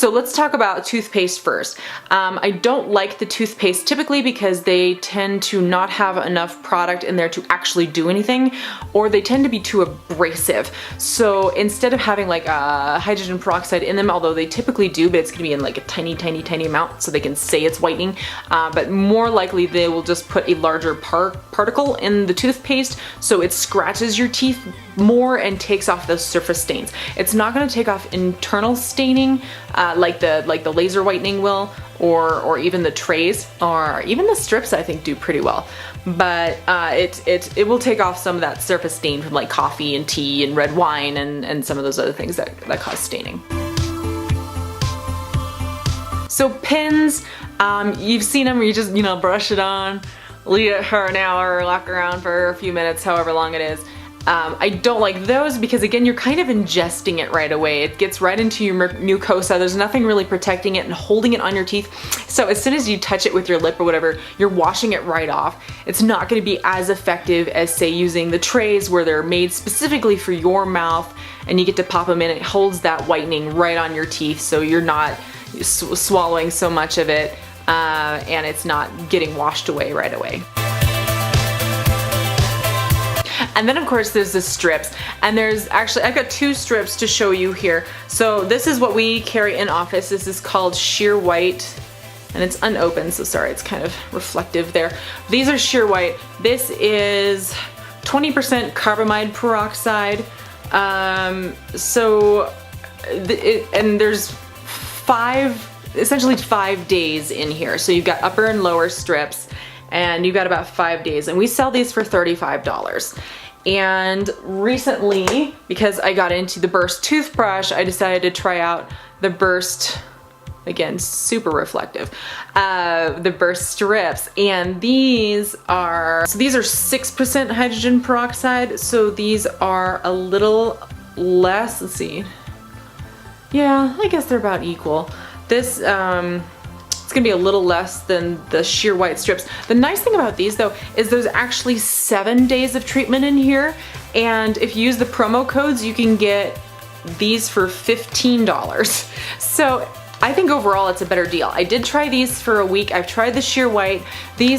So let's talk about toothpaste first. I don't like the toothpaste typically because they tend to not have enough product in there to actually do anything, or they tend to be too abrasive. So instead of having like a hydrogen peroxide in them, although they typically do, but it's gonna be in like a tiny amount so they can say it's whitening, but more likely they will just put a larger particle in the toothpaste so it scratches your teeth more and takes off those surface stains. It's not going to take off internal staining like the laser whitening will, or even the trays, or even the strips I think do pretty well. But it will take off some of that surface stain from like coffee and tea and red wine and some of those other things that cause staining. So pins, you've seen them where you just, brush it on, leave it for an hour, lock around for a few minutes, however long it is. I don't like those because again, you're kind of ingesting it right away. It gets right into your mucosa. There's nothing really protecting it and holding it on your teeth. So as soon as you touch it with your lip or whatever, you're washing it right off. It's not going to be as effective as say using the trays where they're made specifically for your mouth and you get to pop them in. It holds that whitening right on your teeth so you're not swallowing so much of it and it's not getting washed away right away. And then of course there's the strips, and there's actually, I've got two strips to show you here. So this is what we carry in office. This is called Sheer White, and it's unopened, so sorry, it's kind of reflective there. These are Sheer White. This is 20% carbamide peroxide. And there's essentially 5 days in here. So you've got upper and lower strips, and you've got about 5 days, and we sell these for $35. And recently, because I got into the Burst toothbrush, I decided to try out the Burst, again, super reflective, the Burst strips. And these are 6% hydrogen peroxide, so these are a little less, let's see. Yeah, I guess they're about equal. This, it's gonna be a little less than the Sheer White strips. The nice thing about these though is there's actually 7 days of treatment in here, and if you use the promo codes you can get these for $15. So I think overall it's a better deal. I did try these for a week. I've tried the Sheer White.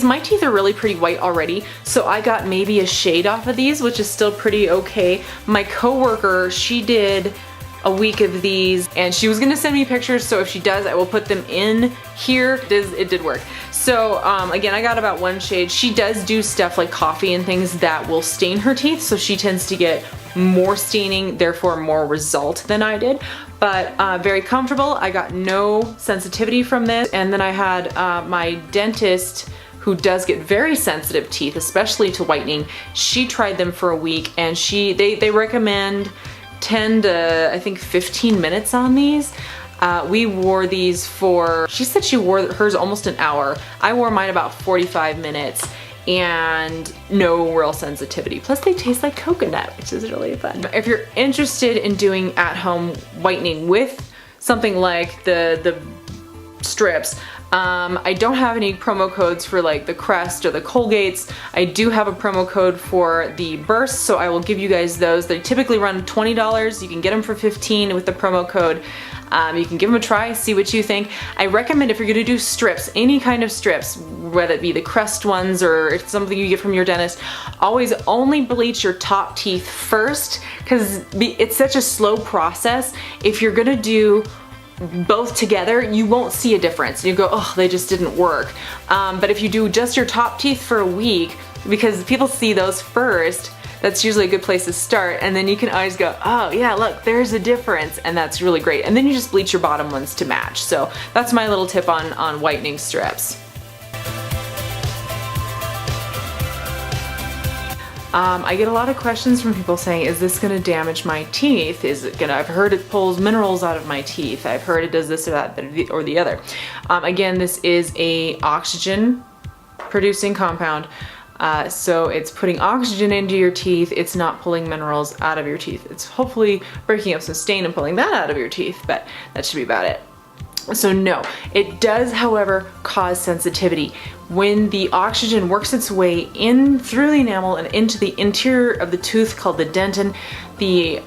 My teeth are really pretty white already, so I got maybe a shade off of these, which is still pretty okay. My coworker, she did a week of these and she was gonna send me pictures, so if she does I will put them in here. It did work. So again, I got about 1 shade. She does do stuff like coffee and things that will stain her teeth, so she tends to get more staining, therefore more result than I did, but very comfortable. I got no sensitivity from this. And then I had my dentist, who does get very sensitive teeth, especially to whitening. She tried them for a week, and they recommend 10 to I think 15 minutes on these. We wore these for, she said she wore hers almost an hour. I wore mine about 45 minutes and no real sensitivity. Plus they taste like coconut, which is really fun. If you're interested in doing at-home whitening with something like the strips, I don't have any promo codes for like the Crest or the Colgates. I do have a promo code for the Burst, so I will give you guys those. They typically run $20. You can get them for $15 with the promo code. You can give them a try, see what you think. I recommend if you're gonna do strips, any kind of strips, whether it be the Crest ones or it's something you get from your dentist, always only bleach your top teeth first, because it's such a slow process. If you're gonna do both together, you won't see a difference. You go, oh, they just didn't work. But if you do just your top teeth for a week, because people see those first, that's usually a good place to start, and then you can always go, oh yeah, look, there's a difference, and that's really great. And then you just bleach your bottom ones to match. So that's my little tip on whitening strips. I get a lot of questions from people saying, is this gonna damage my teeth? Is it gonna, I've heard it pulls minerals out of my teeth. I've heard it does this or that or the other. Again, this is a oxygen producing compound. So it's putting oxygen into your teeth. It's not pulling minerals out of your teeth. It's hopefully breaking up some stain and pulling that out of your teeth, but that should be about it. So no, it does, however, cause sensitivity. When the oxygen works its way in through the enamel and into the interior of the tooth called the dentin,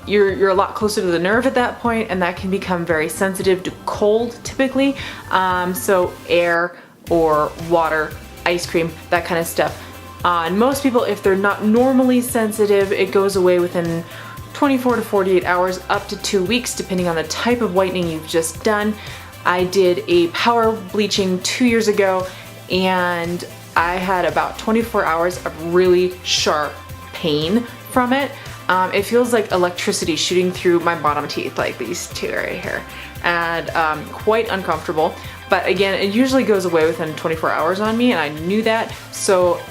you're a lot closer to the nerve at that point, and that can become very sensitive to cold typically. So air or water, ice cream, that kind of stuff. And most people, if they're not normally sensitive, it goes away within 24 to 48 hours, up to 2 weeks, depending on the type of whitening you've just done. I did a power bleaching 2 years ago, and I had about 24 hours of really sharp pain from it. It feels like electricity shooting through my bottom teeth, like these two right here, and quite uncomfortable. But again, it usually goes away within 24 hours on me, and I knew that, so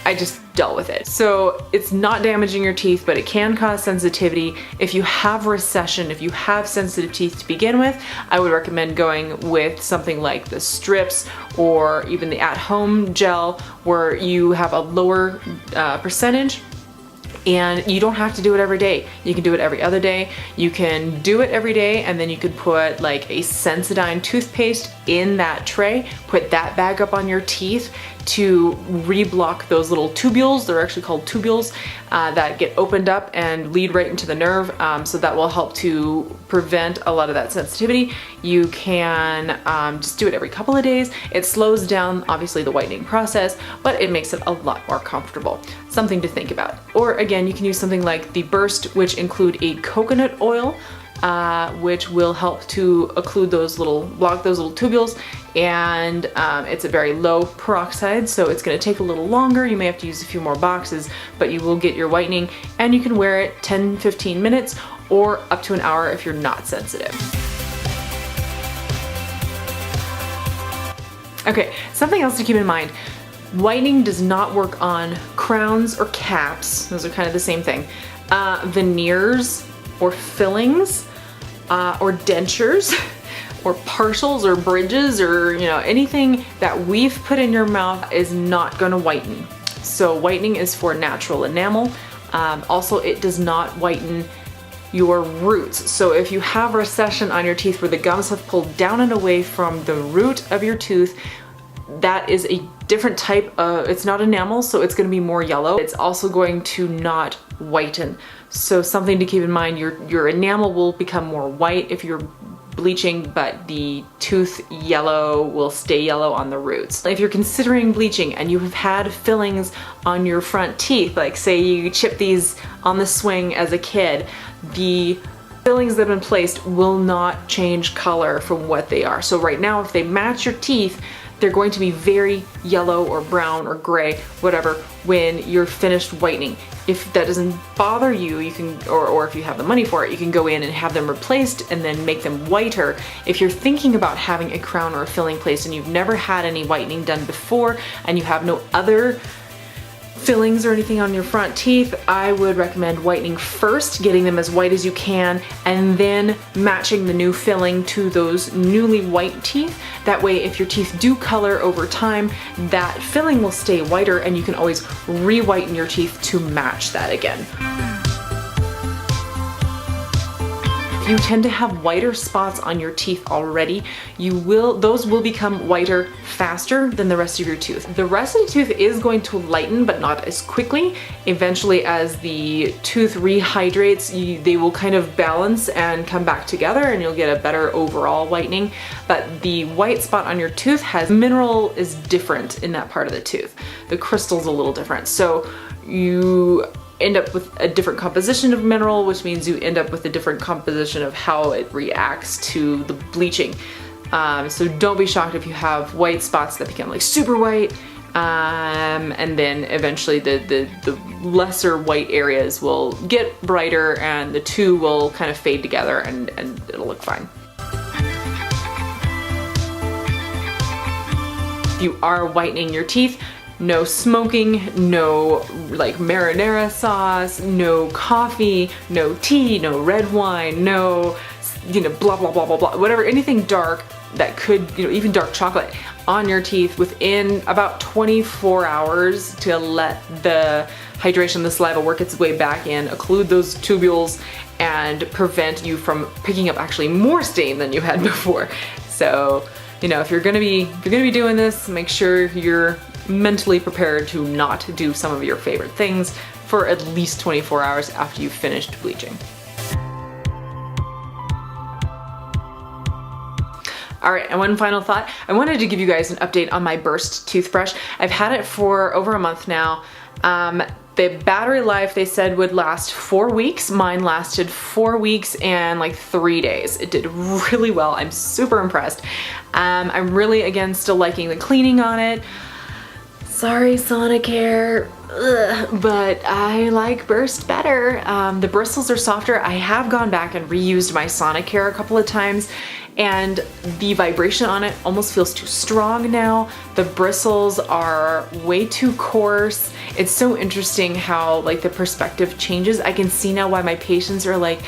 I just dealt with it. So it's not damaging your teeth, but it can cause sensitivity. If you have recession, if you have sensitive teeth to begin with, I would recommend going with something like the strips or even the at-home gel, where you have a lower percentage. And you don't have to do it every day. You can do it every other day. You can do it every day, and then you could put like a Sensodyne toothpaste in that tray, put that bag up on your teeth to reblock those little tubules. They're actually called tubules that get opened up and lead right into the nerve. So that will help to prevent a lot of that sensitivity. You can just do it every couple of days. It slows down, obviously, the whitening process, but it makes it a lot more comfortable. Something to think about. Or again, you can use something like the Burst, which include a coconut oil, which will help to block those little tubules, and it's a very low peroxide, so it's going to take a little longer. You may have to use a few more boxes, but you will get your whitening, and you can wear it 10-15 minutes or up to an hour if you're not sensitive. Okay, something else to keep in mind. Whitening does not work on crowns or caps. Those are kind of the same thing. Veneers or fillings or dentures or partials or bridges, or anything that we've put in your mouth is not going to whiten. So whitening is for natural enamel. Also, it does not whiten your roots. So if you have recession on your teeth where the gums have pulled down and away from the root of your tooth, that is a different type of, it's not enamel, so it's going to be more yellow. It's also going to not whiten. So something to keep in mind, your enamel will become more white if you're bleaching, but the tooth yellow will stay yellow on the roots. If you're considering bleaching and you have had fillings on your front teeth, like say you chipped these on the swing as a kid, the fillings that have been placed will not change color from what they are. So right now, if they match your teeth, they're going to be very yellow or brown or gray, whatever, when you're finished whitening. If that doesn't bother you, you can, or if you have the money for it, you can go in and have them replaced and then make them whiter. If you're thinking about having a crown or a filling placed and you've never had any whitening done before and you have no other fillings or anything on your front teeth, I would recommend whitening first, getting them as white as you can, and then matching the new filling to those newly white teeth. That way, if your teeth do color over time, that filling will stay whiter and you can always re-whiten your teeth to match that again. You tend to have whiter spots on your teeth already, those will become whiter faster than the rest of your tooth. The rest of the tooth is going to lighten, but not as quickly. Eventually, as the tooth rehydrates, they will kind of balance and come back together, and you'll get a better overall whitening. But the white spot on your tooth mineral is different in that part of the tooth. The crystal's a little different. So you end up with a different composition of mineral, which means you end up with a different composition of how it reacts to the bleaching. So don't be shocked if you have white spots that become like super white, and then eventually the lesser white areas will get brighter and the two will kind of fade together, and it'll look fine. If you are whitening your teeth, no smoking, no like marinara sauce, no coffee, no tea, no red wine, no, blah, blah, blah, blah, blah, whatever, anything dark that could, even dark chocolate on your teeth within about 24 hours to let the hydration, the saliva work its way back in, occlude those tubules, and prevent you from picking up actually more stain than you had before. So, you know, if you're gonna be doing this, make sure you're mentally prepared to not do some of your favorite things for at least 24 hours after you've finished bleaching. All right, and one final thought. I wanted to give you guys an update on my Burst toothbrush. I've had it for over a month now. The battery life they said would last 4 weeks. Mine lasted 4 weeks and like 3 days. It did really well. I'm super impressed. I'm really, again, still liking the cleaning on it. Sorry, Sonicare, but I like Burst better. The bristles are softer. I have gone back and reused my Sonicare a couple of times, and the vibration on it almost feels too strong now. The bristles are way too coarse. It's so interesting how like the perspective changes. I can see now why my patients are like,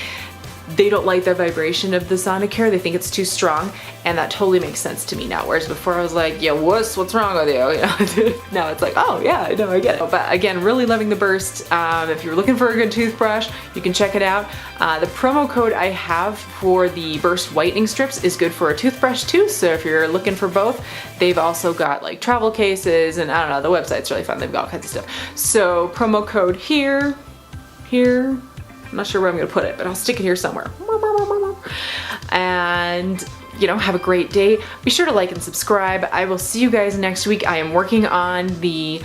they don't like the vibration of the Sonicare. They think it's too strong, and that totally makes sense to me now. Whereas before I was like, yeah, what's wrong with you? You know? Now it's like, oh yeah, no, I get it. But again, really loving the Burst. If you're looking for a good toothbrush, you can check it out. The promo code I have for the Burst whitening strips is good for a toothbrush too. So if you're looking for both, they've also got like travel cases, and I don't know, the website's really fun. They've got all kinds of stuff. So promo code here. I'm not sure where I'm gonna put it, but I'll stick it here somewhere. And, you know, have a great day. Be sure to like and subscribe. I will see you guys next week. I am working on the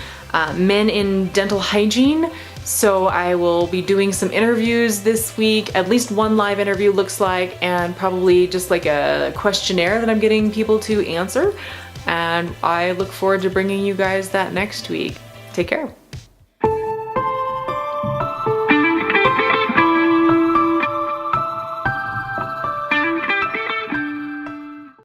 Men in Dental Hygiene, so I will be doing some interviews this week, at least one live interview looks like, and probably just like a questionnaire that I'm getting people to answer. And I look forward to bringing you guys that next week. Take care.